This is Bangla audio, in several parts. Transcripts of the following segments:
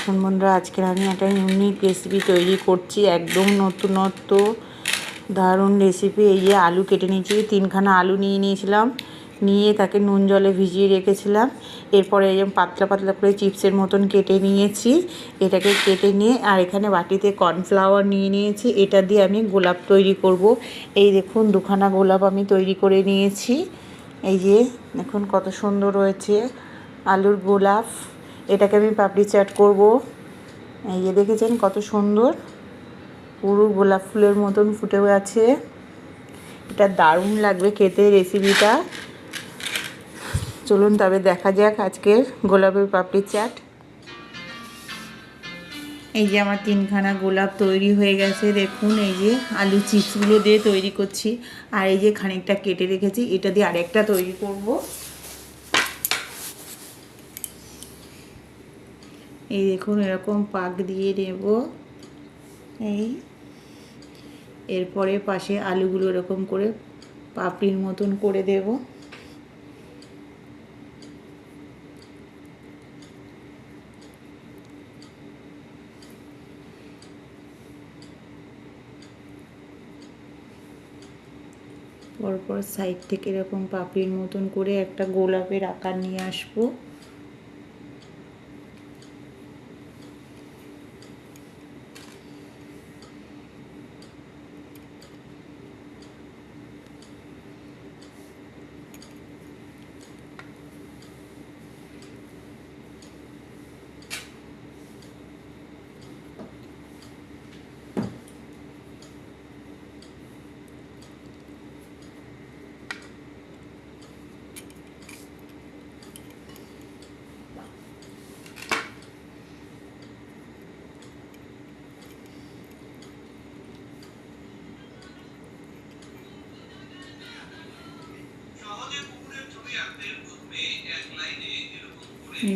দেখুন বন্ধুরা, আজকের আমি একটা ইউনিক রেসিপি তৈরি করছি, একদম নতুনত্ব দারুণ রেসিপি। এই যে আলু কেটে নিয়েছি, 3খানা আলু নিয়ে নিয়েছিলাম, নিয়ে তাকে নুন জলে ভিজিয়ে রেখেছিলাম। এরপরে এই যে পাতলা পাতলা করে চিপসের মতন কেটে নিয়েছি। এটাকে কেটে নিয়ে আর এখানে বাটিতে কর্নফ্লাওয়ার নিয়ে নিয়েছি, এটা দিয়ে আমি গোলাপ তৈরি করব। এই দেখুন 2খানা গোলাপ আমি তৈরি করে নিয়েছি। এই যে দেখুন কত সুন্দর রয়েছে আলুর গোলাপ। এটাকে আমি পাপড়ি চাট করব। এই যে দেখেছেন কত সুন্দর, পুরো গোলাপ ফুলের মতন ফুটে আছে। এটা দারুণ লাগবে খেতে রেসিপিটা। চলুন তবে দেখা যাক আজকের গোলাপের পাপড়ি চাট। এই যে আমার 3খানা গোলাপ তৈরি হয়ে গেছে। দেখুন এই যে আলু চিপসগুলো দিয়ে তৈরি করছি, আর এই যে খানিকটা কেটে রেখেছি, এটা দিয়ে আরেকটা তৈরি করব। এই দেখুন এরকম পাক দিয়ে নেব। এরপরে পাশে আলুগুলো এরকম করে পাপড়ির মতন করে দেব। পরপর সাইড থেকে এরকম পাপড়ির মতন করে একটা গোলাপের আকার নিয়ে আসবো।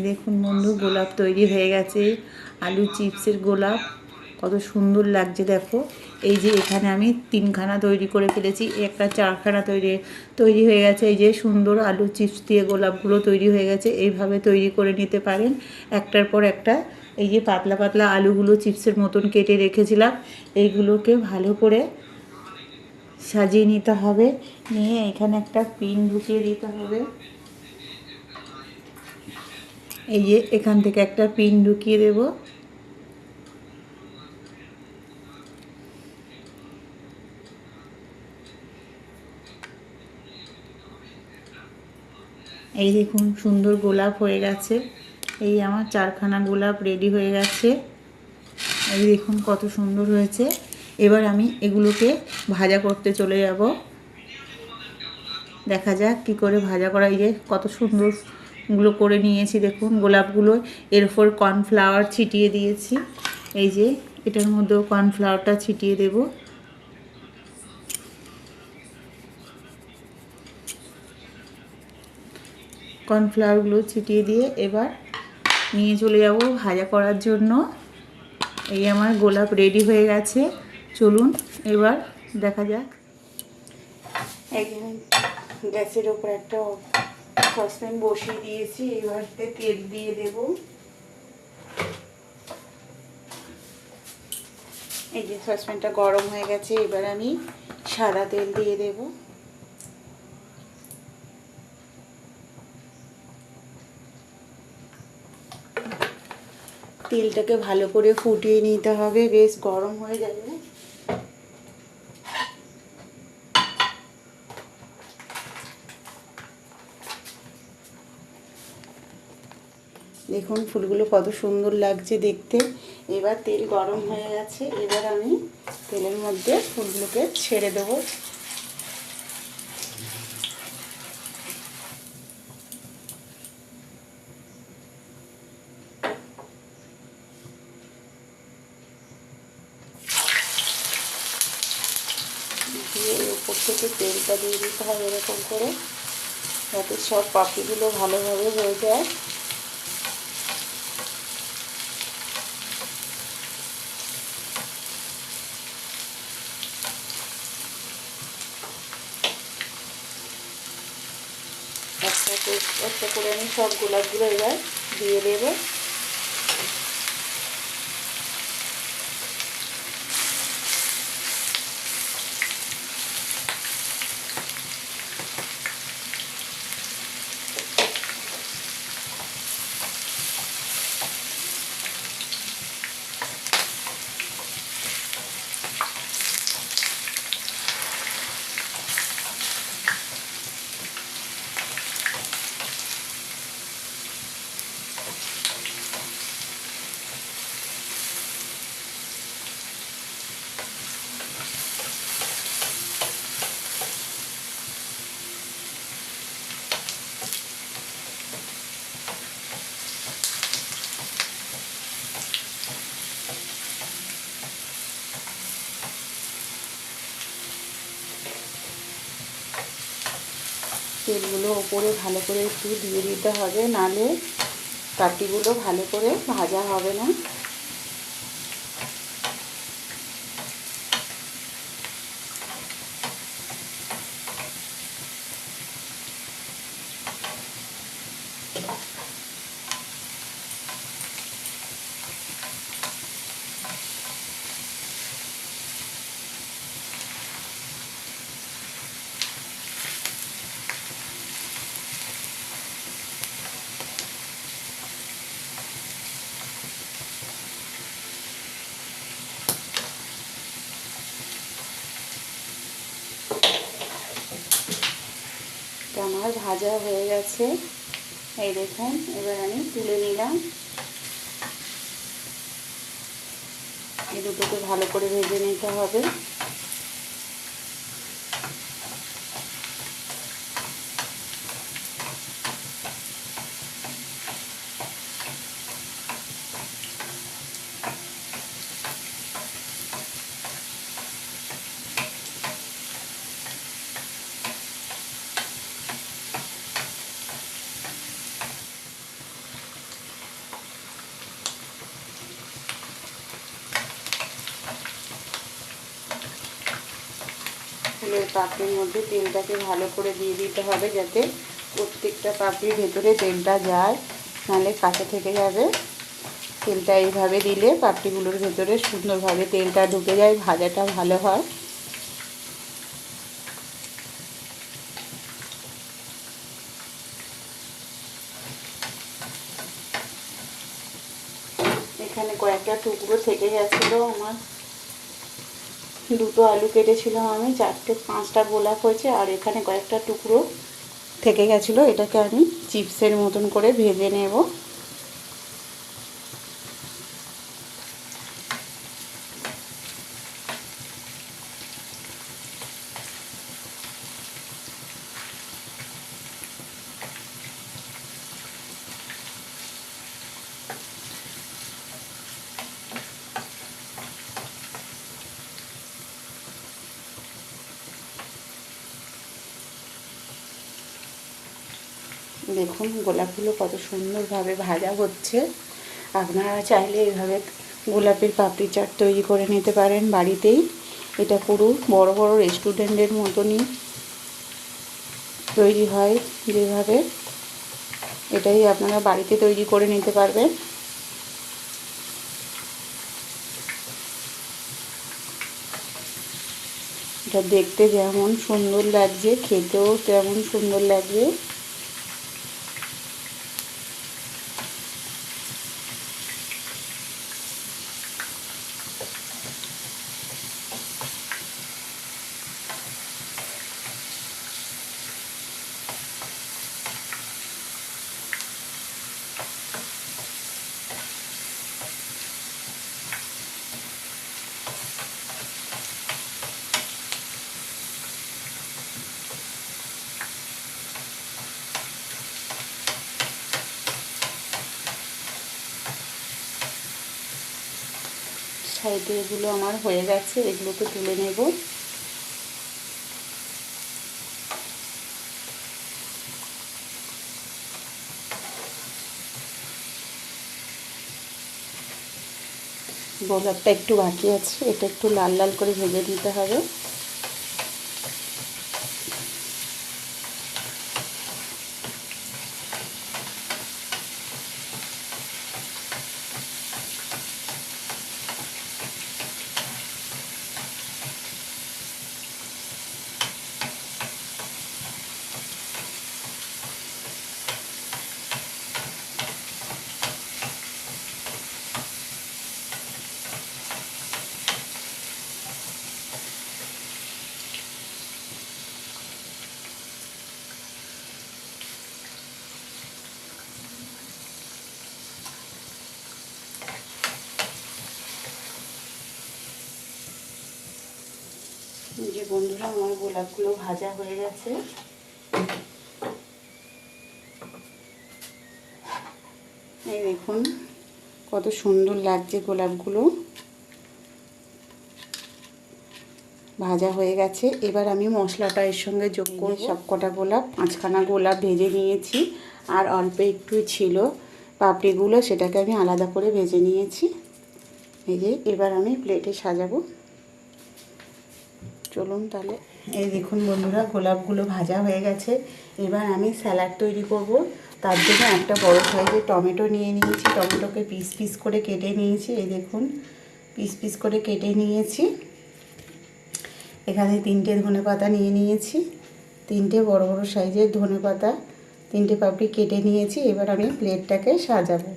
দেখুন বন্ধু, গোলাপ তৈরি হয়ে গেছে। আলু চিপসের গোলাপ কত সুন্দর লাগছে দেখো। এই যে এখানে আমি 3খানা তৈরি করে ফেলেছি, একটা 4খানা তৈরি হয়ে গেছে। এই যে সুন্দর আলু চিপস দিয়ে গোলাপগুলো তৈরি হয়ে গেছে। এইভাবে তৈরি করে নিতে পারেন একটার পর একটা। এই যে পাতলা পাতলা আলুগুলো চিপসের মতন কেটে রেখেছিলাম, এইগুলোকে ভালো করে সাজিয়ে নিতে হবে। নিয়ে এখানে একটা পিন ঢুকিয়ে দিতে হবে। এই যে এখান থেকে একটা পিন ঢুকিয়ে দেব। এই দেখুন সুন্দর গোলাপ হয়ে গেছে। এই আমার 4খানা গোলাপ রেডি হয়ে গেছে। এই দেখুন কত সুন্দর হয়েছে। এবার আমি এগুলোকে ভাজা করতে চলে যাব। দেখা যাক কি করে ভাজা করা। এই যে কত সুন্দর গুলো করে নিয়েছি দেখুন গোলাপগুলো। এর উপর কর্নফ্লাওয়ার ছিটিয়ে দিয়েছি। এই যে এটার মধ্যেও কর্নফ্লাওয়ারটা ছিটিয়ে দেব। কর্নফ্লাওয়ারগুলো ছিটিয়ে দিয়ে এবার নিয়ে চলে যাব ভাজা করার জন্য। এই আমার গোলাপ রেডি হয়ে গেছে। চলুন এবার দেখা যাক। গ্যাসের ওপর একটা সসপ্যান বসিয়ে দিয়েছি, এবার তেল দিয়ে দেব। এই যে সসপ্যানটা গরম হয়ে গেছে, এবার আমি সাদা তেল দিয়ে দেব। তেলটাকে ভালো করে ফুটিয়ে নিতে হবে, বেশ গরম হয়ে যাবে। দেখুন ফুলগুলো কত সুন্দর লাগছে দেখতে। এবার তেল গরম হয়ে গেছে, এবার আমি তেলের মধ্যে ফুলগুলোকে ছেড়ে দেবো। দিয়ে উপর থেকে তেলটা দিয়ে দিতে হবে এরকম করে, যাতে সব পাপড়িগুলো ভালোভাবে হয়ে যায়। একটা করে আমি সব গোলাপগুলো এবার দিয়ে দেবো। তেলগুলো ওপরে ভালো করে একটু দিয়ে দিতে হবে, নালে পাপড়িগুলো ভালো করে ভাজা হবে না। আমার ভাজা হয়ে গেছে, এই দেখুন। এবার আমি তুলে নিলাম। এই দুটোকে ভালো করে ভেজে নিতে হবে। ফুলের পাপড়ির মধ্যে তেলটাকে ভালো করে দিয়ে দিতে হবে, যাতে প্রত্যেকটা পাপড়ির ভেতরে তেলটা যায়, নাহলে কাঁচা থেকে যাবে। তেলটা এইভাবে দিলে পাপড়িগুলোর ভেতরে সুন্দরভাবে তেলটা ঢুকে যায়, ভাজাটা ভালো হয়। এখানে কয়েকটা টুকরো থেকে গেছিলো আমার, দুটো আলু কেটেছিলাম আমি, 4-5টা গোলাপ হয়েছে, আর এখানে কয়েকটা টুকরো থেকে গেছিলো। এটাকে আমি চিপসের মতন করে ভেজে নেব। দেখুন গোলাপগুলো কত সুন্দরভাবে ভাজা হচ্ছে। আপনারা চাইলে এইভাবে গোলাপের পাপড়ি চাট তৈরি করে নিতে পারেন বাড়িতেই। এটা পুরো বড় বড় রেস্টুরেন্টের মতনই তৈরি হয় যেভাবে, এটাই আপনারা বাড়িতে তৈরি করে নিতে পারবেন। এটা দেখতে যেমন সুন্দর লাগছে, খেতেও তেমন সুন্দর লাগবে। সাইডে এগুলো আমার হয়ে গেছে, এগুলোকে তুলে নেব। গোলাপটা একটু বাকি আছে, এটা একটু লাল লাল করে ভেজে দিতে হবে। যে বন্ধুরা, আমার গোলাপগুলো ভাজা হয়ে গেছে। এই দেখুন কত সুন্দর লাগছে গোলাপগুলো। ভাজা হয়ে গেছে। এবার আমি মশলাটা এর সঙ্গে যোগ করব। সবকটা গোলাপ 5খানা গোলাপ ভেজে নিয়েছি, আর অল্প একটু ছিল পাপড়িগুলো, সেটাকে আমি আলাদা করে ভেজে নিয়েছি। এই যে এবার আমি প্লেটে সাজাবো। চলুন তাহলে। এই দেখুন বন্ধুরা, গোলাপগুলো ভাজা হয়ে গেছে। এবার আমি স্যালাড তৈরি করব। তার জন্য একটা বড় সাইজের টমেটো নিয়ে নিয়েছি। টমেটোকে পিস পিস করে কেটে নিয়েছি। এই দেখুন পিস পিস করে কেটে নিয়েছি। এখানে 3টে ধনেপাতা নিয়ে নিয়েছি। 3টে বড় বড় সাইজের ধনেপাতা, 3টে পাপড়ি কেটে নিয়েছি। এবার আমি প্লেটটাকে সাজাবো।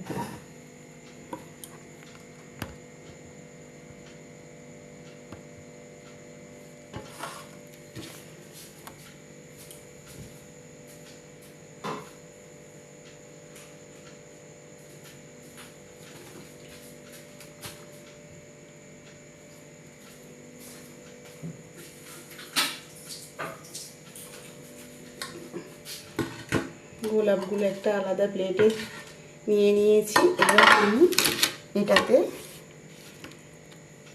গোলাপগুলো একটা আলাদা প্লেটে নিয়ে নিয়েছি। এবার আমি এটাতে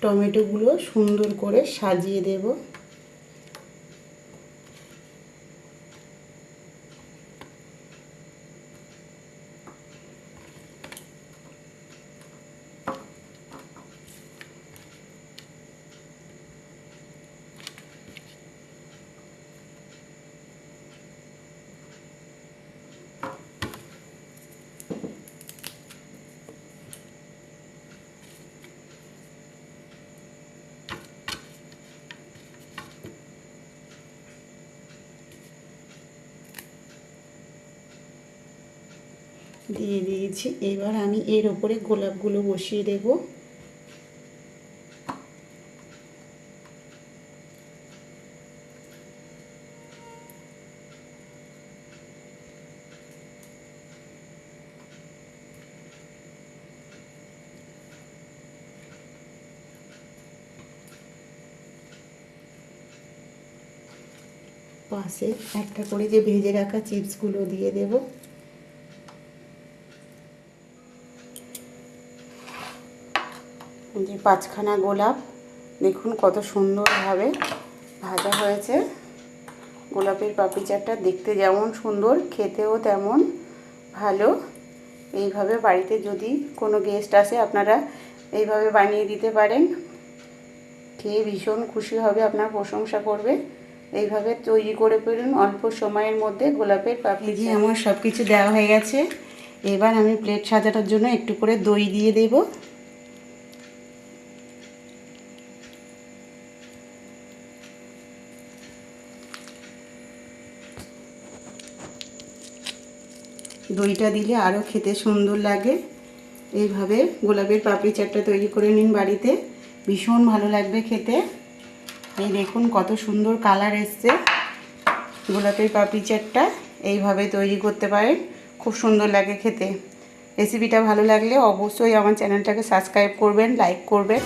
টমেটোগুলো সুন্দর করে সাজিয়ে দেব। দিয়ে দিয়েছি। এবার আমি এর উপরে গোলাপগুলো বসিয়ে দেব। পাশে একটা করে যে ভেজে রাখা চিপসগুলো দিয়ে দেব। যে 5খানা গোলাপ দেখুন কত সুন্দরভাবে ভাজা হয়েছে। গোলাপের পাপড়ি চাটটা দেখতে যেমন সুন্দর, খেতেও তেমন ভালো। এইভাবে বাড়িতে যদি কোনো গেস্ট আসে আপনারা এইভাবে বানিয়ে দিতে পারেন, খেয়ে ভীষণ খুশি হবে, আপনার প্রশংসা করবে। এইভাবে তৈরি করে ফেলুন অল্প সময়ের মধ্যে গোলাপের পাপড়ি। যে আমার সব কিছু দেওয়া হয়ে গেছে। এবার আমি প্লেট সাজানোর জন্য একটু করে দই দিয়ে দেব। দইটা দিলে আরও খেতে সুন্দর লাগে। এইভাবে গোলাপের পাপড়ি চাটটা তৈরি করে নিন বাড়িতে, ভীষণ ভালো লাগবে খেতে। এই দেখুন কত সুন্দর কালার এসছে গোলাপের পাপড়ি চাটটা। এইভাবে তৈরি করতে পারেন, খুব সুন্দর লাগে খেতে। রেসিপিটা ভালো লাগলে অবশ্যই আমার চ্যানেলটাকে সাবস্ক্রাইব করবেন, লাইক করবেন।